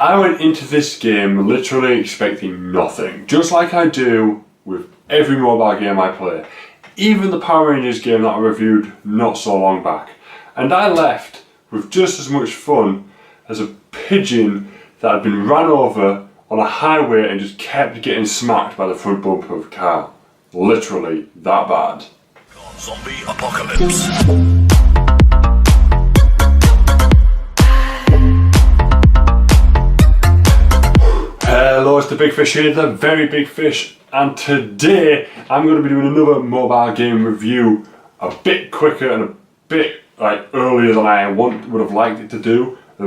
I went into this game literally expecting nothing, just like I do with every mobile game I play. Even the Power Rangers game that I reviewed not so long back. And I left with just as much fun as a pigeon that had been run over on a highway and just kept getting smacked by the front bumper of a car. Literally that bad. Zombie apocalypse. Hello, it's the Big Fish here, the very big fish, and today I'm going to be doing another mobile game review a bit quicker and a bit earlier than I would have liked it to do, but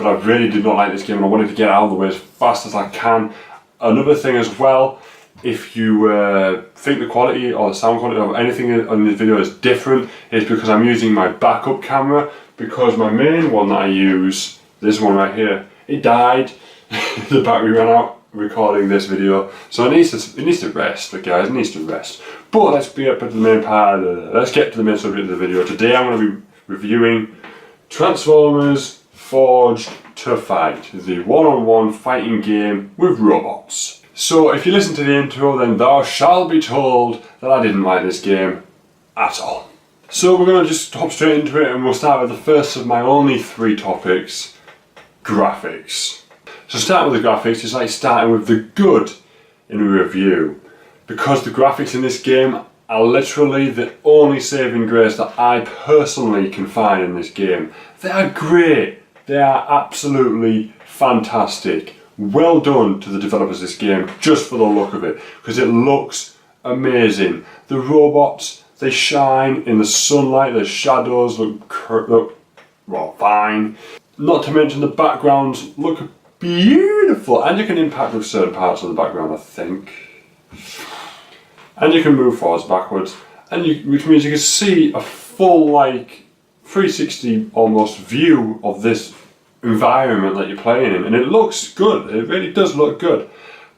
I really did not like this game and I wanted to get out of the way as fast as I can. Another thing as well, if you think the quality or the sound quality of anything on this video is different, it's because I'm using my backup camera, because my main one that I use, this one right here, it died. The battery ran out recording this video, so it needs to rest, guys. It needs to rest. But let's get to the main subject of the video. Today I'm going to be reviewing Transformers Forged to Fight, the one-on-one fighting game with robots. So if you listen to the intro, then thou shalt be told that I didn't like this game at all. So we're going to just hop straight into it, and we'll start with the first of my only 3 topics: graphics. So starting with the graphics is like starting with the good in a review, because the graphics in this game are literally the only saving grace that I personally can find in this game. They are great, they are absolutely fantastic. Well done to the developers of this game, just for the look of it, because it looks amazing. The robots, they shine in the sunlight, the shadows look well, fine. Not to mention the backgrounds look beautiful, and you can impact with certain parts of the background, I think. And you can move forwards, backwards, which means you can see a full 360 almost view of this environment that you're playing in, and it looks good. It really does look good.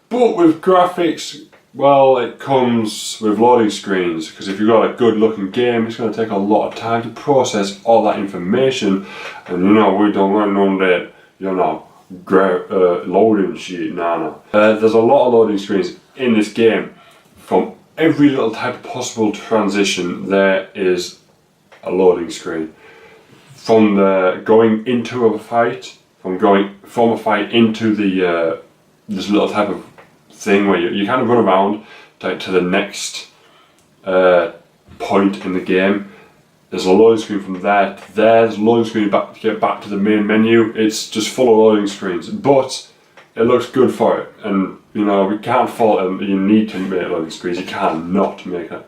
But with graphics, well, it comes with loading screens, because if you've got a good looking game, it's going to take a lot of time to process all that information, and we don't want none of that, loading shit, there's a lot of loading screens in this game. From every little type of possible transition, there is a loading screen. From the going into a fight, from a fight into the this little type of thing where you kind of run around to the next point in the game. There's a loading screen from there to there. There's a loading screen to get back to the main menu. It's just full of loading screens, but it looks good for it. And we can't fault them. You need to make loading screens. You cannot make it.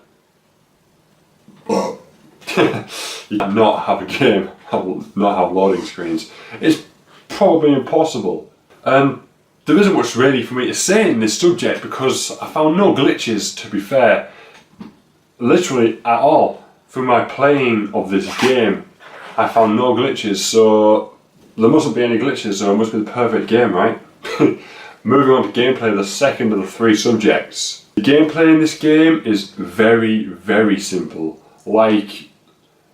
You cannot have a game not have loading screens. It's probably impossible. And there isn't much really for me to say in this subject, because I found no glitches, to be fair, literally at all. Through my playing of this game, I found no glitches, so there mustn't be any glitches, so it must be the perfect game, right? Moving on to gameplay, the second of the 3 subjects. The gameplay in this game is very, very simple.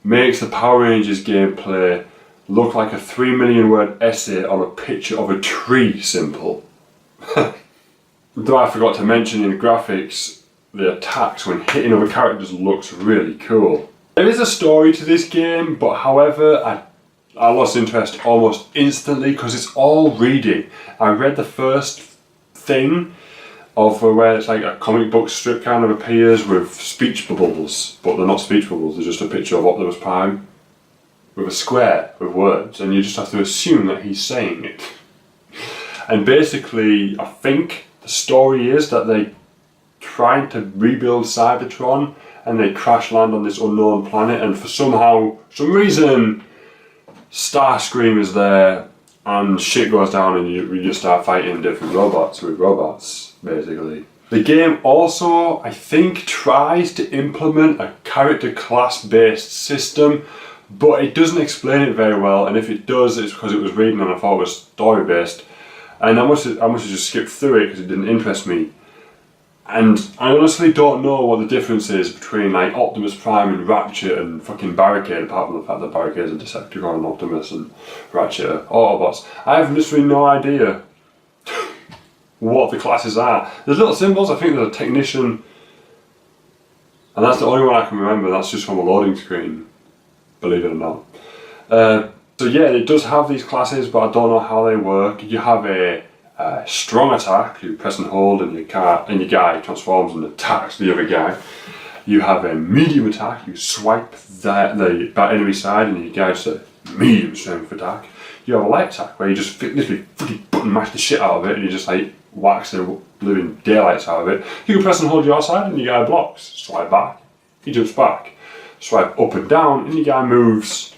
Makes the Power Rangers gameplay look like a 3 million word essay on a picture of a tree simple. Though I forgot to mention in the graphics, the attacks when hitting other characters looks really cool. There is a story to this game, but however, I lost interest almost instantly, because it's all reading. I read the first thing of where it's like a comic book strip kind of appears with speech bubbles, but they're not speech bubbles, they're just a picture of Optimus Prime with a square with words, and you just have to assume that he's saying it. And basically, I think the story is that they trying to rebuild Cybertron, and they crash land on this unknown planet, and for some reason Starscream is there, and shit goes down, and you just start fighting different robots with robots, basically. The game also, I think, tries to implement a character class based system, but it doesn't explain it very well, and if it does, it's because it was reading and I thought it was story based, and I must have just skipped through it because it didn't interest me. And I honestly don't know what the difference is between like Optimus Prime and Ratchet and fucking Barricade, apart from the fact that Barricade is a Decepticon and Optimus and Ratchet are Autobots. I have literally no idea what the classes are. There's little symbols. I think there's a technician, and that's the only one I can remember. That's just from a loading screen, believe it or not. So yeah, it does have these classes, but I don't know how they work. You have a strong attack. You press and hold, and your guy transforms and attacks the other guy. You have a medium attack. You swipe the enemy side, and your guy does a medium strength attack. You have a light attack where you just literally fucking button mash the shit out of it, and you just like whacks the living daylights out of it. You can press and hold your side, and your guy blocks. Swipe back, he jumps back. Swipe up and down, and your guy moves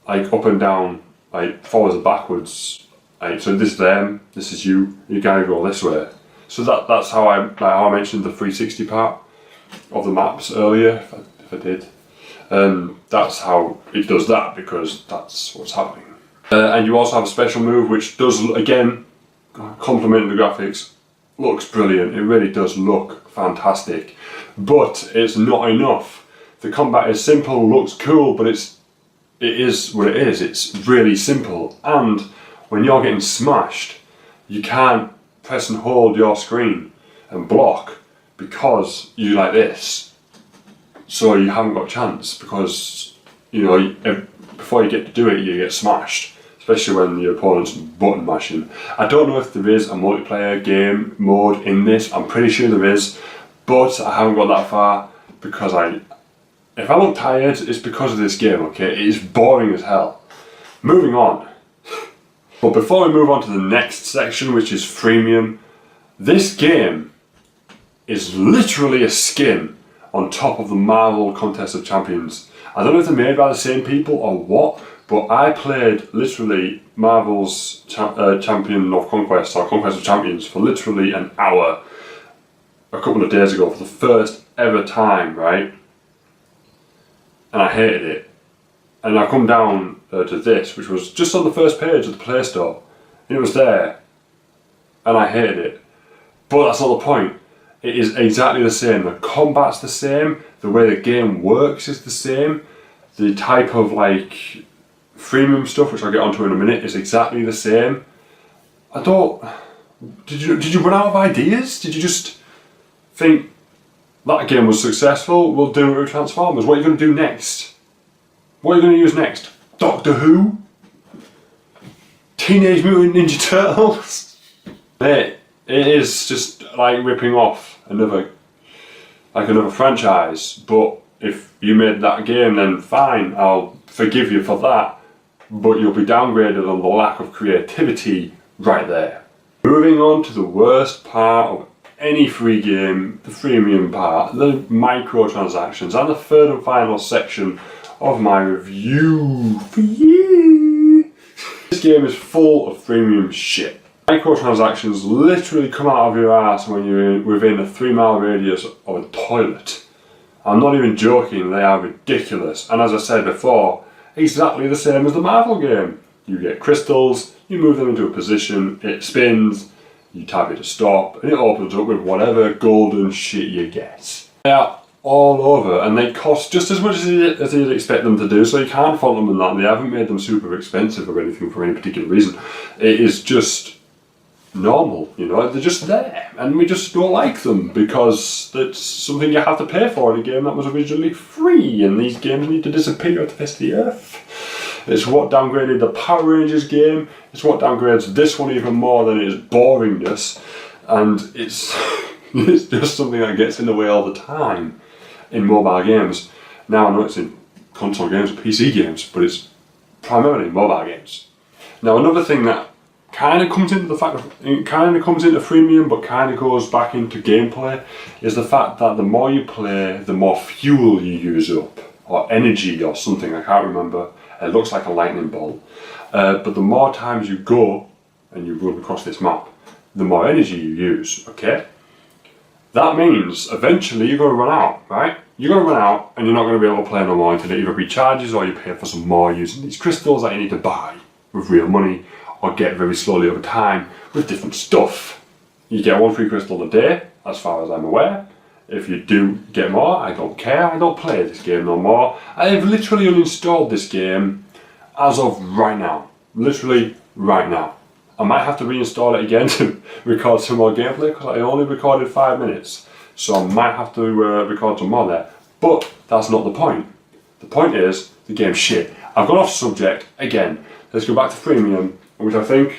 like up and down, like forwards and backwards. Like, so this is them, this is you. You gotta go this way. So that's how I mentioned the 360 part of the maps earlier. If I did, that's how it does that, because that's what's happening. And you also have a special move which does, again, complement the graphics. Looks brilliant. It really does look fantastic, but it's not enough. The combat is simple, looks cool, but it is what it is. It's really simple, and when you're getting smashed, you can't press and hold your screen and block because you like this. So you haven't got a chance, because you know before you get to do it, you get smashed. Especially when your opponent's button mashing. I don't know if there is a multiplayer game mode in this. I'm pretty sure there is, but I haven't got that far because if I look tired, it's because of this game. Okay, it is boring as hell. Moving on. But before we move on to the next section, which is freemium, this game is literally a skin on top of the Marvel Contest of Champions. I don't know if they're made by the same people or what, but I played literally Marvel's Champion of Conquest, or Conquest of Champions, for literally an hour a couple of days ago for the first ever time, right? And I hated it. And I come down to this, which was just on the first page of the Play Store, and it was there, and I hated it. But that's not the point. It is exactly the same. The combat's the same, the way the game works is the same, the type of like freemium stuff, which I'll get onto in a minute, is exactly the same. I don't... Did you run out of ideas? Did you just think that game was successful, we'll do it with Transformers? What are you going to do next? What are you going to use next? Doctor Who? Teenage Mutant Ninja Turtles? It is just like ripping off another franchise, but if you made that game, then fine, I'll forgive you for that, but you'll be downgraded on the lack of creativity right there. Moving on to the worst part of any free game, the freemium part, the microtransactions, and the third and final section of my review for you. This game is full of freemium shit. Microtransactions literally come out of your ass when you're within a 3-mile radius of a toilet. I'm not even joking, they are ridiculous. And as I said before, exactly the same as the Marvel game. You get crystals, you move them into a position, it spins, you tap it to stop, and it opens up with whatever golden shit you get. They are all over, and they cost just as much as you'd expect them to do, so you can't fault them on that. They haven't made them super expensive or anything for any particular reason. It is just normal, you know, they're just there, and we just don't like them because it's something you have to pay for in a game that was originally free, and these games need to disappear off the face of the earth. It's what downgraded the Power Rangers game, it's what downgrades this one even more than it is boringness, and it's just something that gets in the way all the time in mobile games. Now I know it's in console games and PC games, but it's primarily mobile games. Now another thing that kind of comes into freemium but kind of goes back into gameplay is the fact that the more you play, the more fuel you use up, or energy or something, I can't remember. It looks like a lightning bolt. But the more times you go and you run across this map, the more energy you use, okay? That means eventually you're going to run out, right? You're going to run out and you're not going to be able to play no more until it either recharges or you pay for some more using these crystals that you need to buy with real money, or get very slowly over time with different stuff. You get 1 free crystal a day, as far as I'm aware. If you do get more, I don't care. I don't play this game no more. I have literally uninstalled this game as of right now. Literally right now. I might have to reinstall it again to record some more gameplay because I only recorded 5 minutes. So I might have to record some more there. But that's not the point. The point is, the game's shit. I've gone off subject again. Let's go back to freemium, which I think,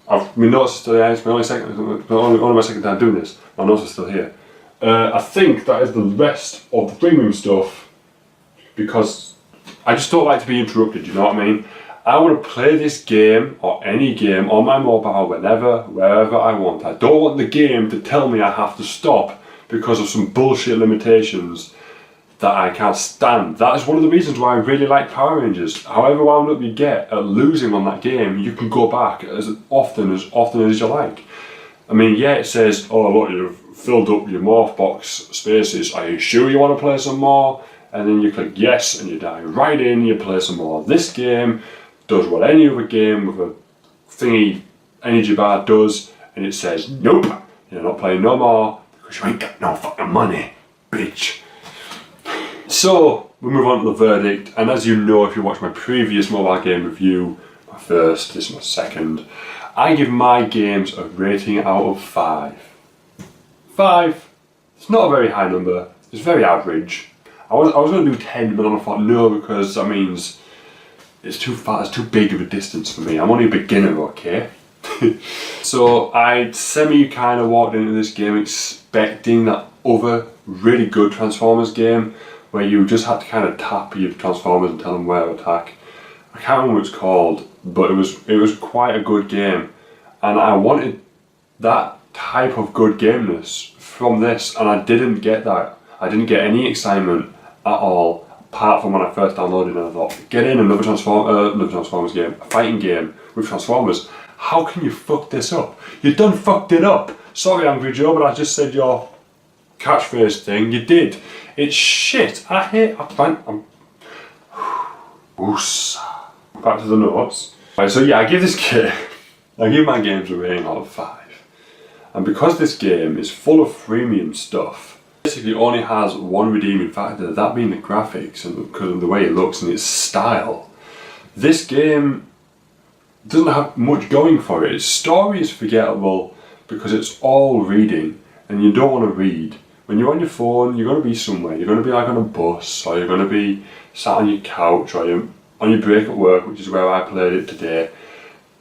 my notes are still here. It's my only my second time doing this. My notes are still here. I think that is the rest of the freemium stuff because I just don't like to be interrupted, you know what I mean? I want to play this game or any game on my mobile whenever, wherever I want. I don't want the game to tell me I have to stop because of some bullshit limitations that I can't stand. That is one of the reasons why I really like Power Rangers. However wound up you get at losing on that game, you can go back as often as you like. I mean, yeah, it says, oh look, you've filled up your morph box spaces. Are you sure you want to play some more? And then you click yes, and you dive right in. You play some more. This game does what any other game with a thingy energy bar does, and it says, nope, you're not playing no more because you ain't got no fucking money, bitch. So we move on to the verdict, and as you know, if you watch my previous mobile game review, my first, this is my second, I give my games a rating out of 5. 5. It's not a very high number. It's very average. I was going to do 10, but then I thought no, because that means it's too far. It's too big of a distance for me. I'm only a beginner, okay? So I kind of walked into this game expecting that other really good Transformers game where you just had to kind of tap your Transformers and tell them where to attack. I can't remember what it's called, but it was quite a good game, and I wanted that type of good gameness from this, and I didn't get that. I didn't get any excitement at all, apart from when I first downloaded it and I thought, get in another Transformers game, a fighting game with Transformers. How can you fuck this up? You done fucked it up. Sorry, Angry Joe, but I just said your catchphrase thing. You did. It's shit. I hate. Back to the notes. Right, so yeah, I give my games a rating out of 5. And because this game is full of freemium stuff, basically only has one redeeming factor, that being the graphics and because of the way it looks and its style. This game doesn't have much going for it. Its story is forgettable because it's all reading and you don't want to read. When you're on your phone, you're going to be somewhere. You're going to be like on a bus, or you're going to be sat on your couch, or you're on your break at work, which is where I played it today.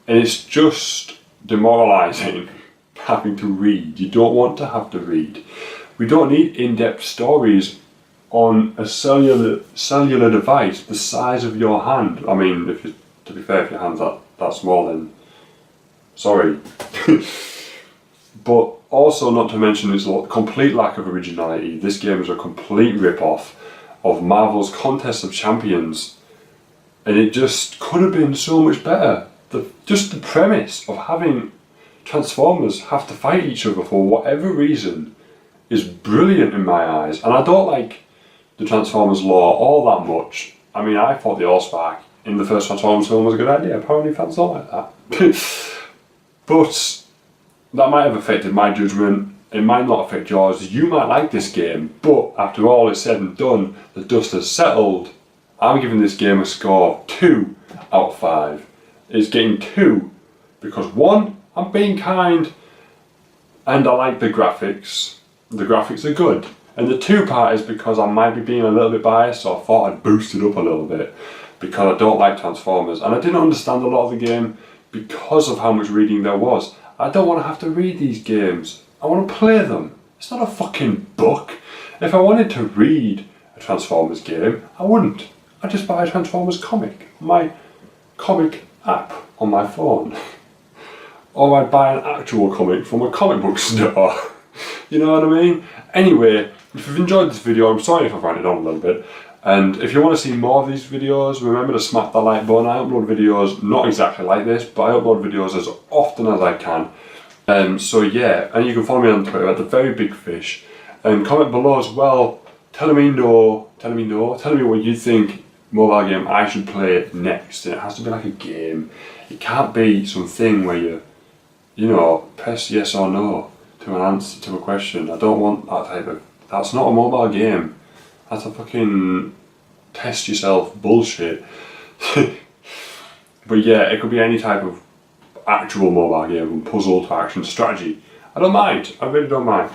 And it's just demoralising having to read. You don't want to have to read. We don't need in-depth stories on a cellular device the size of your hand. I mean, to be fair, if your hand's that small, then sorry. But also, not to mention its complete lack of originality. This game is a complete rip-off of Marvel's Contest of Champions, and it just could have been so much better. Just the premise of having Transformers have to fight each other for whatever reason is brilliant in my eyes, and I don't like the Transformers lore all that much. I mean, I thought the Allspark in the first Transformers film was a good idea. Apparently fans don't like that. But that might have affected my judgment. It might not affect yours. You might like this game, but after all is said and done, the dust has settled. I'm giving this game a score of 2 out of 5. It's getting 2 because 1, I'm being kind, and I like the graphics. The graphics are good. And the 2 part is because I might be being a little bit biased, so I thought I'd boost it up a little bit because I don't like Transformers. And I didn't understand a lot of the game because of how much reading there was. I don't want to have to read these games. I want to play them. It's not a fucking book. If I wanted to read a Transformers game, I wouldn't. I'd just buy a Transformers comic, my comic app on my phone. Or I'd buy an actual comic from a comic book store. You know what I mean? Anyway, if you've enjoyed this video, I'm sorry if I've ranted on a little bit. And if you want to see more of these videos, remember to smack that like button. I upload videos not exactly like this, but I upload videos as often as I can. So yeah, and you can follow me on Twitter at TheVeryBigFish. And comment below as well, telling me what you think mobile game I should play next. And it has to be like a game. It can't be something where you know, press yes or no to an answer to a question. I don't want that type of. That's not a mobile game. That's a fucking test yourself bullshit. But yeah, it could be any type of actual mobile game, from puzzle to action strategy. I don't mind. I really don't mind.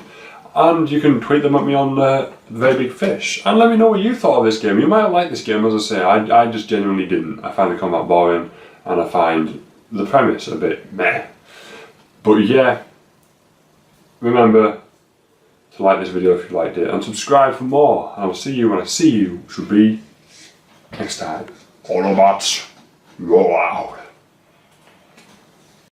And you can tweet them at me on TheVeryBigFish and let me know what you thought of this game. You might like this game, as I say. I just genuinely didn't. I find the combat boring and I find the premise a bit meh. But yeah, remember to like this video if you liked it and subscribe for more. And I will see you when I see you, should be next time. Autobots, roll out.